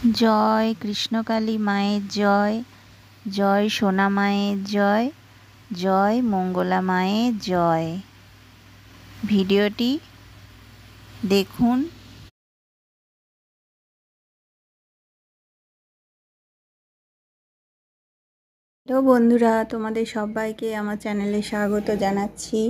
জয় কৃষ্ণকালী মায়ের জয়, জয় সোনা মায়ের জয়, জয় মঙ্গলা মায়ের জয়। ভিডিওটি দেখুন। তো বন্ধুরা, তোমাদের সবাইকে আমার চ্যানেলে স্বাগত জানাচ্ছি।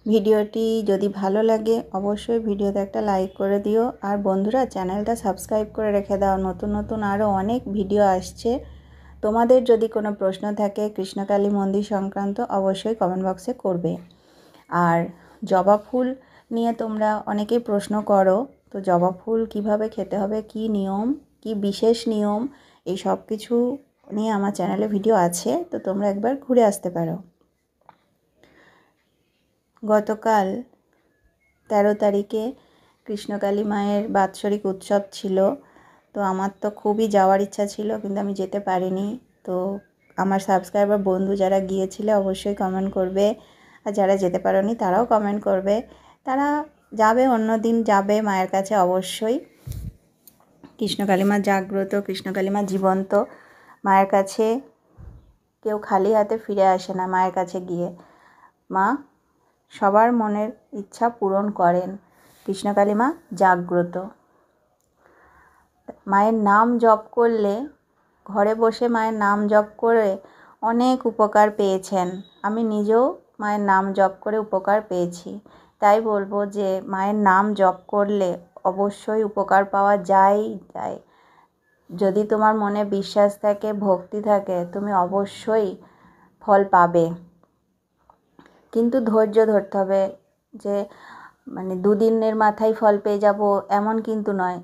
ভিডিওটি যদি ভালো লাগে অবশ্যই ভিডিওতে একটা লাইক করে দিও, আর বন্ধুরা চ্যানেলটা সাবস্ক্রাইব করে রেখে দাও। নতুন নতুন আরও অনেক ভিডিও আসছে। তোমাদের যদি কোনো প্রশ্ন থাকে কৃষ্ণকালী মন্দির সংক্রান্ত অবশ্যই কমেন্ট বক্সে করবে। আর জবা ফুল নিয়ে তোমরা অনেকেই প্রশ্ন করো, তো জবা ফুল কীভাবে খেতে হবে, কি নিয়ম, কি বিশেষ নিয়ম, এই সব কিছু নিয়ে আমার চ্যানেলে ভিডিও আছে, তো তোমরা একবার ঘুরে আসতে পারো। গতকাল 13 তারিখে কৃষ্ণকালী মায়ের বাৎসরিক উৎসব ছিল। তো আমার তো খুবই যাওয়ার ইচ্ছা ছিল, কিন্তু আমি যেতে পারিনি। তো আমার সাবস্ক্রাইবার বন্ধু যারা গিয়েছিলে অবশ্যই কমেন্ট করবে, আর যারা যেতে পারোনি তারাও কমেন্ট করবে। তারা যাবে, অন্য দিন যাবে মায়ের কাছে অবশ্যই। কৃষ্ণকালী মা জাগ্রত, কৃষ্ণকালী মা জীবন্ত। মায়ের কাছে কেউ খালি হাতে ফিরে আসে না। মায়ের কাছে গিয়ে মা সবার মনের ইচ্ছা পূরণ করেন। কৃষ্ণকালী মা জাগ্রত। মায়ের নাম জপ করলে, ঘরে বসে মায়ের নাম জপ করে অনেক উপকার পেয়েছেন। আমি নিজেও মায়ের নাম জপ করে উপকার পেয়েছি। তাই বলবো যে মায়ের নাম জপ করলে অবশ্যই উপকার পাওয়া যায়। যদি তোমার মনে বিশ্বাস থাকে, ভক্তি থাকে, তুমি অবশ্যই ফল পাবে। কিন্তু ধৈর্য ধরতে হবে। যে মানে দুদিনের মাথায় ফল পেয়ে যাব এমন কিন্তু নয়।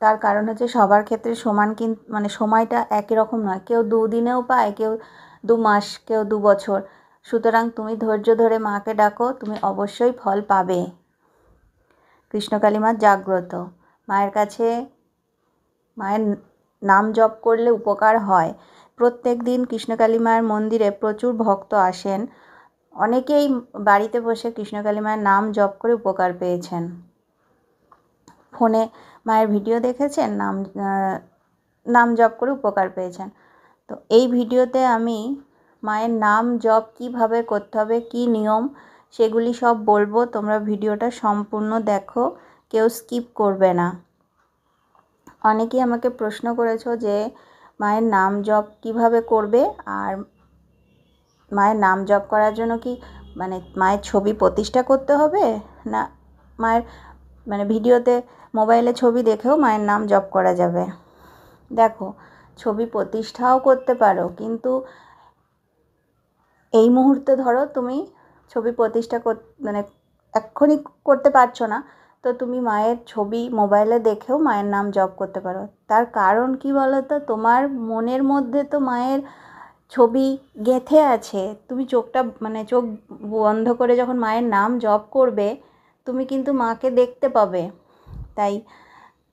তার কারণ হচ্ছে সবার ক্ষেত্রে সমান, কিন্তু মানে সময়টা একই রকম নয়। কেউ 2 দিনেও পায়, কেউ 2 মাস, কেউ 2 বছর। সুতরাং তুমি ধৈর্য ধরে মাকে ডাকো, তুমি অবশ্যই ফল পাবে। কৃষ্ণকালী মা জাগ্রত। মায়ের কাছে মায়ের নাম জপ করলে উপকার হয়। প্রত্যেক দিন কৃষ্ণকালী মায়ের মন্দিরে প্রচুর ভক্ত আসেন। অনেকেই বাড়িতে বসে কৃষ্ণকালী মায়ের নাম জপ করে উপকার পেয়েছেন। ফোনে মায়ের ভিডিও দেখেছেন, নাম জপ করে উপকার পেয়েছেন। তো এই ভিডিওতে আমি মায়ের নাম জপ কিভাবে করতে হবে, কি নিয়ম, সেগুলি সব বলবো। তোমরা ভিডিওটা সম্পূর্ণ দেখো, কেউ স্কিপ করবে না। অনেকেই আমাকে প্রশ্ন করেছো যে মায়ের নাম জপ কিভাবে করবে, আর মায়ের নাম জপ করার জন্য কি মানে মায়ের ছবি প্রতিষ্ঠা করতে হবে, না মায়ের মানে ভিডিওতে মোবাইলে ছবি দেখেও মায়ের নাম জপ করা যাবে। দেখো, ছবি প্রতিষ্ঠাও করতে পারো, কিন্তু এই মুহূর্তে ধরো তুমি ছবি প্রতিষ্ঠা মানে এক্ষুনি করতে পারছো না, তো তুমি মায়ের ছবি মোবাইলে দেখেও মায়ের নাম জপ করতে পারো। তার কারণ কি বলো তো, তোমার মনের মধ্যে তো মায়ের ছবি গেঁথে আছে। তুমি চোখ বন্ধ করে যখন মায়ের নাম জপ করবে, তুমি কিন্তু মাকে দেখতে পাবে। তাই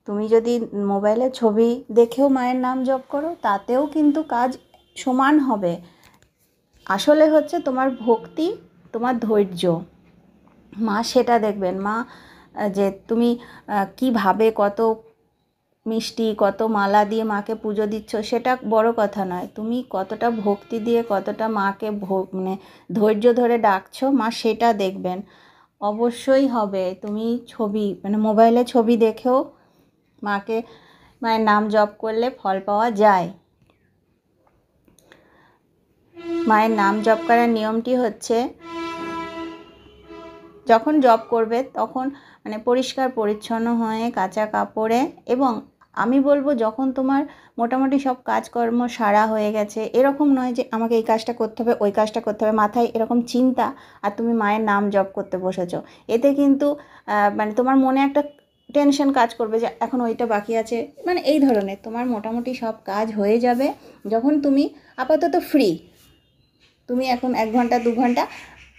তুমি যদি মোবাইলে ছবি দেখেও মায়ের নাম জপ করো, তাতেও কিন্তু কাজ সমান হবে। আসলে হচ্ছে তোমার ভক্তি, তোমার ধৈর্য। মা সেটা দেখবেন। মা যে তুমি কীভাবে কত মিষ্টি, কত মালা দিয়ে মাকে পুজো দিচ্ছ, সেটা বড় কথা নয়। তুমি কতটা ভক্তি দিয়ে, কতটা মাকে মানে ধৈর্য ধরে ডাকছো, মা সেটা দেখবেন। অবশ্যই হবে। তুমি ছবি মানে মোবাইলে ছবি দেখেও মায়ের নাম জপ করলে ফল পাওয়া যায়। মায়ের নাম জপ করার নিয়মটি হচ্ছে, যখন জপ করবে তখন মানে পরিষ্কার পরিচ্ছন্ন হয়ে কাঁচা কাপড়ে, এবং আমি বলবো যখন তোমার মোটামুটি সব কাজকর্ম সারা হয়ে গেছে, এরকম নয় যে আমাকে এই কাজটা করতে হবে, ওই কাজটা করতে হবে, মাথায় এরকম চিন্তা আর তুমি মায়ের নাম জপ করতে বসেছো। এতে কিন্তু মানে তোমার মনে একটা টেনশন কাজ করবে যে এখন ওইটা বাকি আছে, মানে এই ধরনের। তোমার মোটামুটি সব কাজ হয়ে যাবে যখন তুমি আপাতত ফ্রি। তুমি এখন 1 ঘন্টা 2 ঘন্টা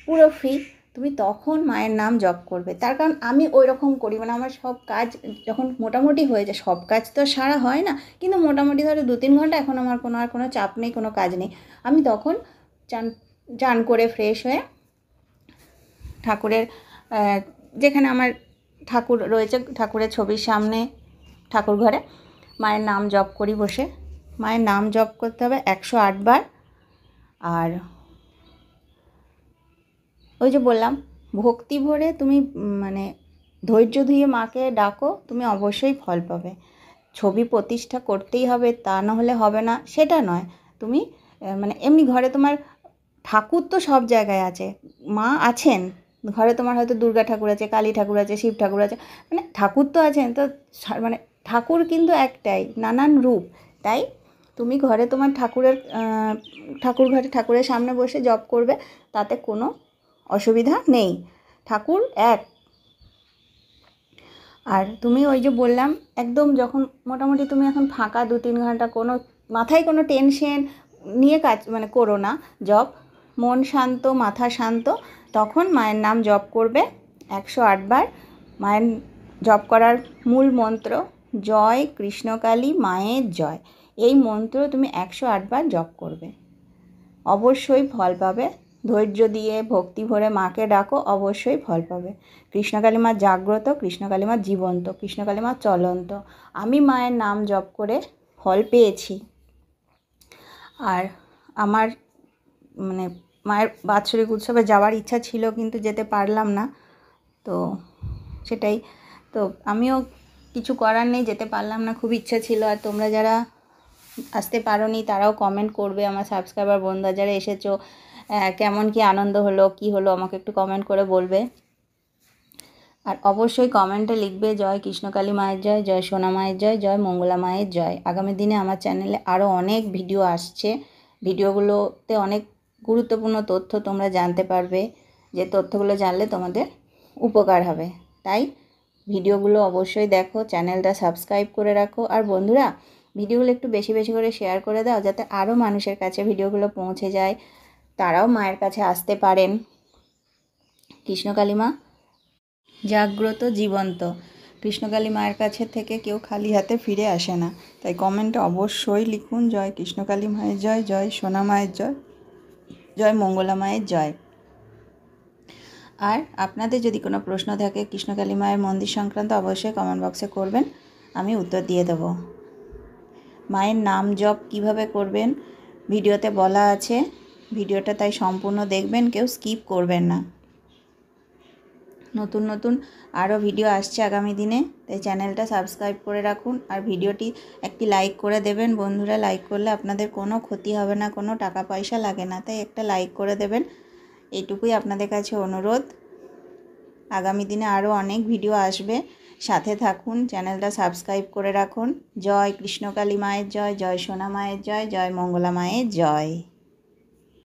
পুরো ফ্রি, তুমি তখন মায়ের নাম জপ করবে। তার কারণ আমি ওই রকম করি, মানে আমার সব কাজ যখন মোটামুটি হয়ে যায়, সব কাজ তো সারা হয় না, কিন্তু মোটামুটি ধরো 2-3 ঘন্টা এখন আমার কোনো চাপ নেই, কোনো কাজ নেই, আমি তখন চান করে ফ্রেশ হয়ে ঠাকুরের যেখানে আমার ঠাকুর রয়েছে, ঠাকুরের ছবির সামনে ঠাকুর ঘরে মায়ের নাম জপ করি বসে। মায়ের নাম জপ করতে হবে 108 বার। আর ওই যে বললাম, ভক্তি ভরে তুমি মানে ধৈর্য ধুয়ে মাকে ডাকো, তুমি অবশ্যই ফল পাবে। ছবি প্রতিষ্ঠা করতেই হবে তা না হলে হবে না সেটা নয়। তুমি মানে এমনি ঘরে তোমার ঠাকুর তো সব জায়গায় আছে, মা আছেন ঘরে, তোমার হয়তো দুর্গা ঠাকুর আছে, কালী ঠাকুর আছে, শিব ঠাকুর আছে, মানে ঠাকুর তো আছেন তো, মানে ঠাকুর কিন্তু একটাই, নানান রূপ। তাই তুমি ঘরে তোমার ঠাকুর ঘরে ঠাকুরের সামনে বসে জপ করবে, তাতে কোনো অসুবিধা নেই, ঠাকুর এক। আর তুমি ওই যে বললাম, একদম যখন মোটামুটি তুমি এখন ফাঁকা 2-3 ঘন্টা, কোনো মাথায় কোনো টেনশন নিয়ে কাজ মানে করো না জপ, মন শান্ত, মাথা শান্ত, তখন মায়ের নাম জপ করবে 108 বার। মায়ের জপ করার মূল মন্ত্র জয় কৃষ্ণকালী মায়ের জয়, এই মন্ত্র তুমি 108 বার জপ করবে, অবশ্যই ফল পাবে। ধৈর্য দিয়ে ভক্তি ভরে মাকে ডাকো, অবশ্যই ফল পাবে। কৃষ্ণকালী মা জাগ্রত, কৃষ্ণকালী মা জীবন্ত, কৃষ্ণকালী মা চলন্ত। আমি মায়ের নাম জপ করে ফল পেয়েছি। আর আমার মানে মায়ের বাৎসরিক উৎসবে যাওয়ার ইচ্ছা ছিল, কিন্তু যেতে পারলাম না, তো সেটাই। তো আমিও কিছু করার নেই, যেতে পারলাম না, খুব ইচ্ছা ছিল। আর তোমরা যারা আসতে পারোনি তারাও কমেন্ট করবে, আমার সাবস্ক্রাইবার বন্ধুরা যারা এসেছো, কেমন কি আনন্দ হলো, কি হলো, আমাকে একটু কমেন্ট করে বলবে। আর অবশ্যই কমেন্টে লিখবে জয় কৃষ্ণকালী মায়ের জয়, জয় সোনা মায়ের জয়, জয় মঙ্গলা মায়ের জয়। আগামী দিনে আমার চ্যানেলে আরও অনেক ভিডিও আসছে, ভিডিওগুলোতে অনেক গুরুত্বপূর্ণ তথ্য তোমরা জানতে পারবে, যে তথ্যগুলো জানলে তোমাদের উপকার হবে। তাই ভিডিওগুলো অবশ্যই দেখো, চ্যানেলটা সাবস্ক্রাইব করে রাখো। আর বন্ধুরা, ভিডিওগুলো একটু বেশি বেশি করে শেয়ার করে দাও, যাতে আরও মানুষের কাছে ভিডিওগুলো পৌঁছে যায়, তারাও মায়ের কাছে আসতে পারেন। কৃষ্ণকালী মা জাগ্রত, জীবন্ত, কৃষ্ণকালী মায়ের কাছে থেকে কেউ খালি হাতে ফিরে আসে না। তাই কমেন্টে অবশ্যই লিখুন জয় কৃষ্ণকালী মায়ের জয়, জয় সোনা মায়ের জয়, জয় মঙ্গলা মায়ের জয়। আর আপনাদের যদি কোনো প্রশ্ন থাকে কৃষ্ণকালী মায়ের মন্দির সংক্রান্ত, অবশ্যই কমেন্ট বক্সে করবেন, আমি উত্তর দিয়ে দেব। মায়ের নাম জপ কিভাবে করবেন ভিডিওতে বলা আছে, ভিডিওটা তাই সম্পূর্ণ দেখবেন, কেউ স্কিপ করবেন না। নতুন নতুন আরও ভিডিও আসছে আগামী দিনে, তাই চ্যানেলটা সাবস্ক্রাইব করে রাখুন। আর ভিডিওটি একটি লাইক করে দেবেন বন্ধুরা, লাইক করলে আপনাদের কোনো ক্ষতি হবে না, কোনো টাকা পয়সা লাগে না, তাই একটা লাইক করে দেবেন, এইটুকুই আপনাদের কাছে অনুরোধ। আগামী দিনে আরও অনেক ভিডিও আসবে, সাথে থাকুন, চ্যানেলটা সাবস্ক্রাইব করে রাখুন। জয় কৃষ্ণকালী মায়ের জয়, জয় সোনা মায়ের জয়, জয় মঙ্গলা মায়ের জয়।